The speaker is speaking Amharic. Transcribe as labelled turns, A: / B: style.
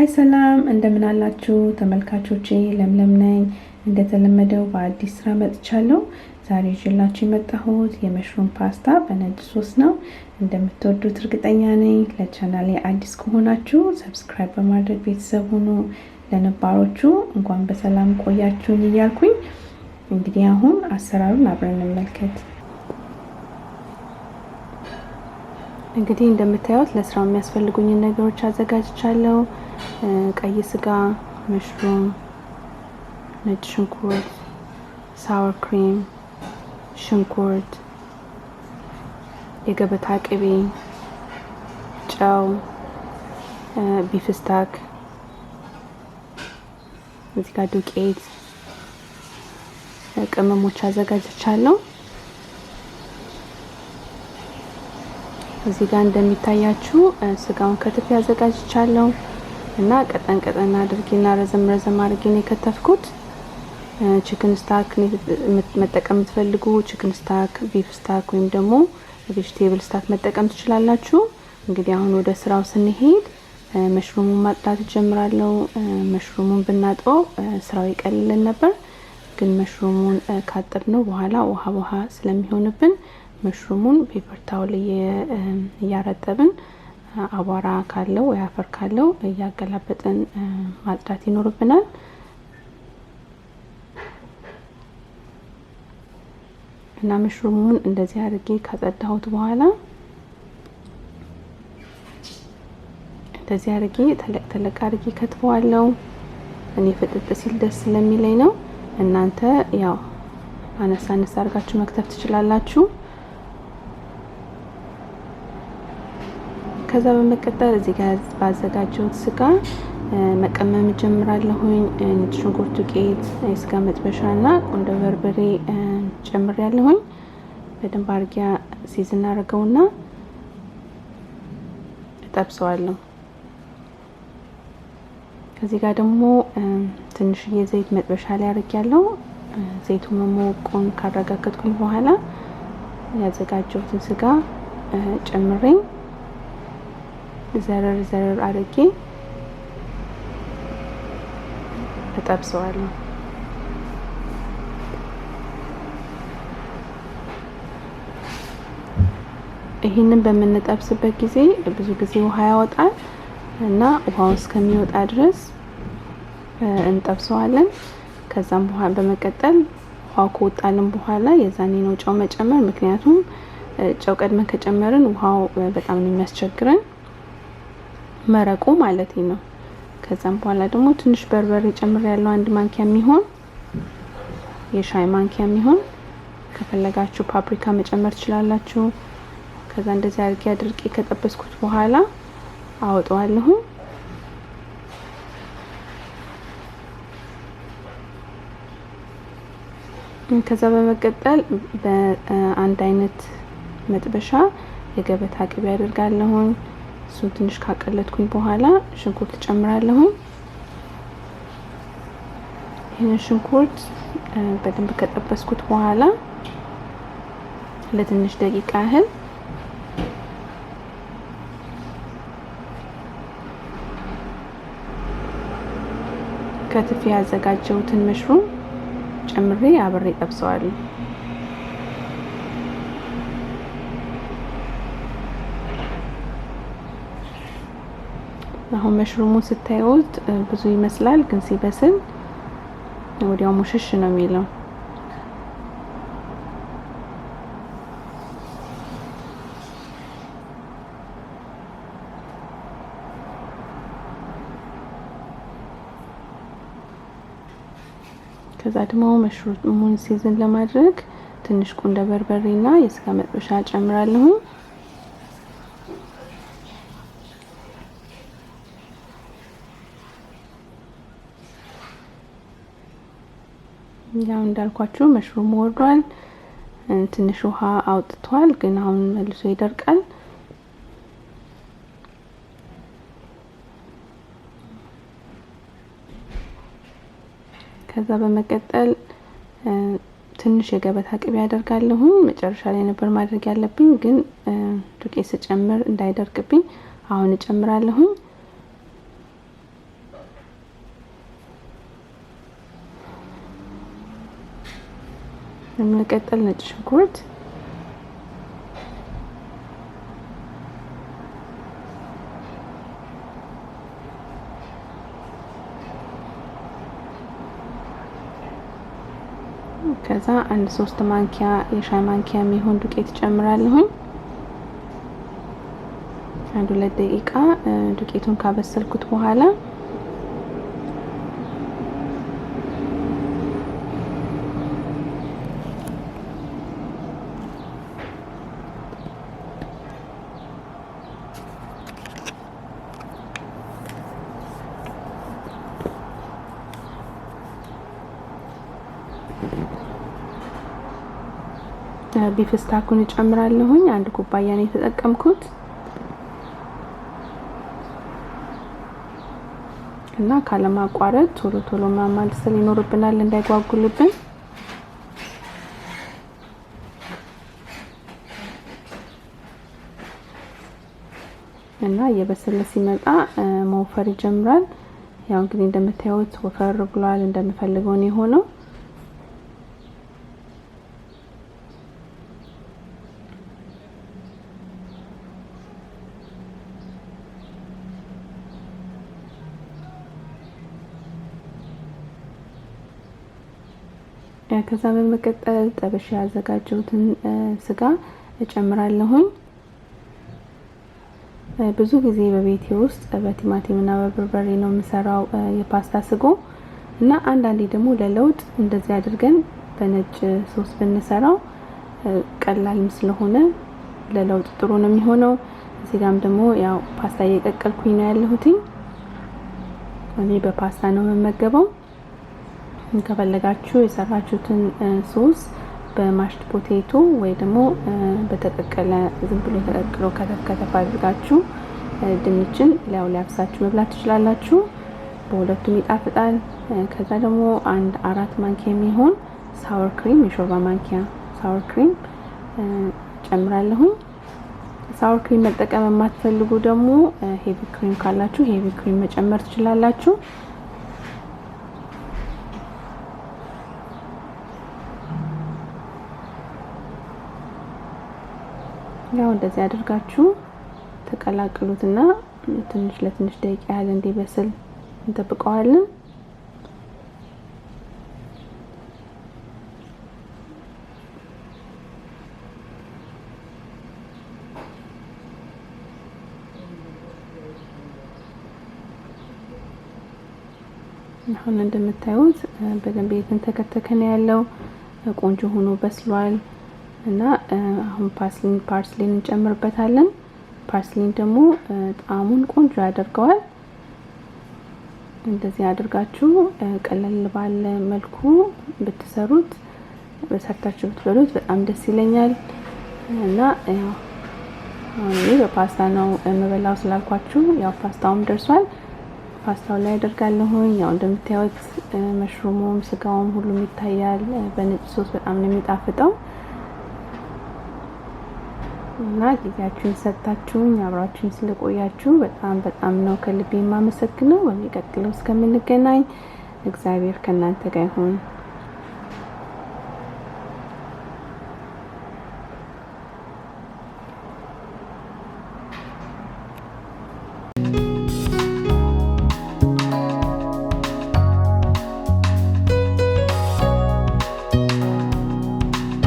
A: ሃይ ሰላም እንደምን አላችሁ ተመልካቾቼ ለምለም ነኝ እንደተለመደው በአዲስ ስራ መጥቻለሁ ዛሬ ይዤላችሁ የመጣሁት የመሽሩም ፓስታ በነጭ ሶስ ነው እንደምትወዱት እርግጠኛ ነኝ ለቻናሌ አዲስ ከሆናችሁ ሰብስክራይብ በማድረግ ቤተሰብ ሁኑ ለነባሮቹ እንኳን በሰላም ቆያችሁኝ እያልኩኝ እንግዲህ አሁን አሰራሩን አብረን እንመልከት እንግዲህ እንደምታዩት ለስራው የሚያስፈልጉኝ ነገሮች አዘጋጅቻለሁ ቀይ ስጋ መሽሩም ነጭ ሽንኩርት ሳወር ክሪም ሽንኩርት የገበታ ቅቤ ጨው ቢፍ ስታክ እዚህ ጋር ዱቄት ቅመሞች አዘጋጅቻለሁ እዚህ ጋር እንደሚታያችሁ ስጋውን ከትፍ ያዘጋጅቻለሁ እና ቀጠን አድርጌና ረዘም አድርጌ ነው ከተፍኩት ቺክን ስታክ መጠቀም ትፈልጉ ቺክን ስታክ ቢፍ ስታክ ወይም ደግሞ ቬጂቴብል ስታክ መጠቀም ትችላላችሁ እንግዲህ አሁን ወደ ስራው ስንሄድ መሽሩሙን ማጥራት ጀምራለሁ መሽሩሙን ብናጠው ስራው ይቀልልን ነበር ግን መሽሩሙን ካጠብነው በኋላ ውሃ ስለሚሆንብን መሽሩሙን ፔፐር ታውል ያረጠብን አቧራ ካለው ወይ አፈር ካለው ያገላበጥን ማጥራት ይኖርብናል እና መሽሩሙን እንደዚህ አድርጌ ካጸዳሁት በኋላ እንደዚህ አድርጌ ተለቅ አድርጌ ከትፈዋለሁ እኔ ፍጥጥ ሲል ደስ ስለሚለኝ ነው እናንተ ያው አነሳ አድርጋችሁ መክተፍ ትችላላችሁ ከዛ በመቀጠል እዚህ ጋር ባዘጋጀሁት ስጋ መቀመም ጀምራለሁኝ ነጭ ሽንኩርት ዱቄት የስጋ መጥበሻና ቁንዶ በርበሬ ጨምሬያለሁኝ በደንብ አድርጌ ሲዝን አድርገውና እጠብሰዋለሁ ከዚህ ጋር ደግሞ ትንሽዬ ዘይት መጥበሻ ላይ አድርጌያለሁ ዘይቱ መሞቁን ካረጋገጥኩኝ በኋላ ያዘጋጀሁትን ስጋ ጨምሬ ዘረር አድርጌ እጠብሰዋለሁ ይሄንን በመንጠብስበት ጊዜ ብዙ ጊዜ ውሃ ያወጣል እና ውሃው እስከሚወጣ ድረስ እንጠብሰዋለን ከዛም በኋላ በመቀጠል ውሃው ከወጣልን በኋላ የዛኔ ነው ጨው መጨመር ምክንያቱም ጨው ቀድመን ከጨመርን ውሃው በጣም ነው የሚያስቸግረን መረቁ ማለት ነው ከዛም በኋላ ደግሞ ትንሽ በርበሬ ጨምሬያለሁ አንድ ማንኪያ የሚሆን የሻይ ማንኪያ የሚሆን ከፈለጋችሁ ፓፕሪካ መጨመር ትችላላችሁ ከዛ እንደዚህ አድርጌ ከጠበስኩት በኋላ አወጣዋለሁ ከዛ በመቀጠል በአንድ አይነት መጥበሻ የገበታ ቅቤ አደርጋለሁ እሱ ትንሽ ካቀለጥኩኝ በኋላ ሽንኩርት ጨምራለሁ ይሄን ሽንኩርት በደንብ ከጠበስኩት በኋላ ለትንሽ ደቂቃ ያህል ከትፍ ያዘጋጀሁትን መሽሩም ጨምሬ አብሬ ጠብሰዋለሁ አሁን መሽሩሙ ስታዩት ብዙ ይመስላል ግን ሲበስል ወዲያው ሙሽሽ ነው የሚለው ከዛ ደግሞ መሽሩሙን ሲዝን ለማድረግ ትንሽ ቁንዶ በርበሬና የስጋ መጥበሻ ጨምራለሁ ያው እንዳልኳችሁ መሽሩም ወርዷል ትንሽ ውሃ አውጥቷል ግን አሁን መልሶ ይደርቃል ከዛ በመቀጠል ትንሽ የገበታ ቅቤ አደርጋለሁ መጨረሻ ላይ ነበር ማድረግ ያለብኝ ግን ዱቄት ስጨምር እንዳይደርቅብኝ አሁን እጨምራለሁ በመቀጠል ነጭ ሽንኩርት ከዛ አንድ 3 ማንኪያ የሻይ ማንኪያ የሚሆን ዱቄት ጨምራለሁኝ። አንድ 2 ደቂቃ ዱቄቱን ካበሰልኩት በኋላ ቢፍ ስታኩን ጨምራለሁኝ። አንድ ኩባያ ነው የተጠቀምኩት እና ካለማቋረጥ ቶሎ ቶሎ ማማሰል ይኖርብናል እንዳይጓጉልብን። እና የበሰለ ሲመጣ መውፈር ይጀምራል። ያው እንግዲህ እንደምታዩት ወፈር ብሏል፣ እንደምፈልገው ነው የሆነው። ከዛ በመቀጠል ጠብሼ ያዘጋጀሁትን ስጋ እጨምራለሁኝ። ብዙ ጊዜ በቤቴ ውስጥ በቲማቲምና በበርበሬ ነው የምሰራው የፓስታ ስጎ እና አንዳንዴ ደግሞ ለለውጥ እንደዚህ አድርገን በነጭ ሶስ ብንሰራው ቀላልም ስለሆነ ለለውጥ ጥሩ ነው የሚሆነው። እዚህ ጋርም ደግሞ ያው ፓስታ እየቀቀልኩኝ ነው ያለሁት። እኔ በፓስታ ነው የምመገበው። ከፈለጋችሁ የሰራችሁትን ሶስ በማሽድ ፖቴቶ ወይ ደግሞ በተቀቀለ ዝም ብሎ ተቀቅሎ ከተፍ አድርጋችሁ ድንችን ላዩ ላይ አፍሳችሁ መብላት ትችላላችሁ። በሁለቱም ይጣፍጣል። ከዛ ደግሞ አንድ 4 ማንኪያ የሚሆን ሳወር ክሪም የሾርባ ማንኪያ ሳወር ክሪም ጨምራለሁኝ። ሳወር ክሪም መጠቀም የማትፈልጉ ደግሞ ሄቪ ክሪም ካላችሁ ሄቪ ክሪም መጨመር ትችላላችሁ። ያው እንደዚህ አድርጋችሁ ተቀላቅሉትና ትንሽ ለትንሽ ደቂቃ ያህል እንዲበስል እንጠብቀዋለን። አሁን እንደምታዩት በደንብ እየተንተከተከ ነው ያለው። ቆንጆ ሆኖ በስሏል። እና አሁን ፓርስሊን እንጨምርበታለን። ፓርስሊን ደግሞ ጣዕሙን ቆንጆ ያደርገዋል። እንደዚህ አድርጋችሁ ቀለል ባለ መልኩ ብትሰሩት በሰርታችሁ ብትበሉት በጣም ደስ ይለኛል። እና ያው አሁን በፓስታ ነው የምበላው ስላልኳችሁ ያው ፓስታውም ደርሷል። ፓስታው ላይ አደርጋለሁኝ። ያው እንደምታዩት መሽሩሙም ስጋውም ሁሉም ይታያል። በነጭ ሶስ በጣም ነው የሚጣፍጠው። እና ጊዜያችሁን ሰጣችሁኝ አብራችሁን ስለቆያችሁ በጣም ነው ከልቤ የማመሰግነው። በሚቀጥለው እስከምንገናኝ እግዚአብሔር ከእናንተ ጋር ይሁን።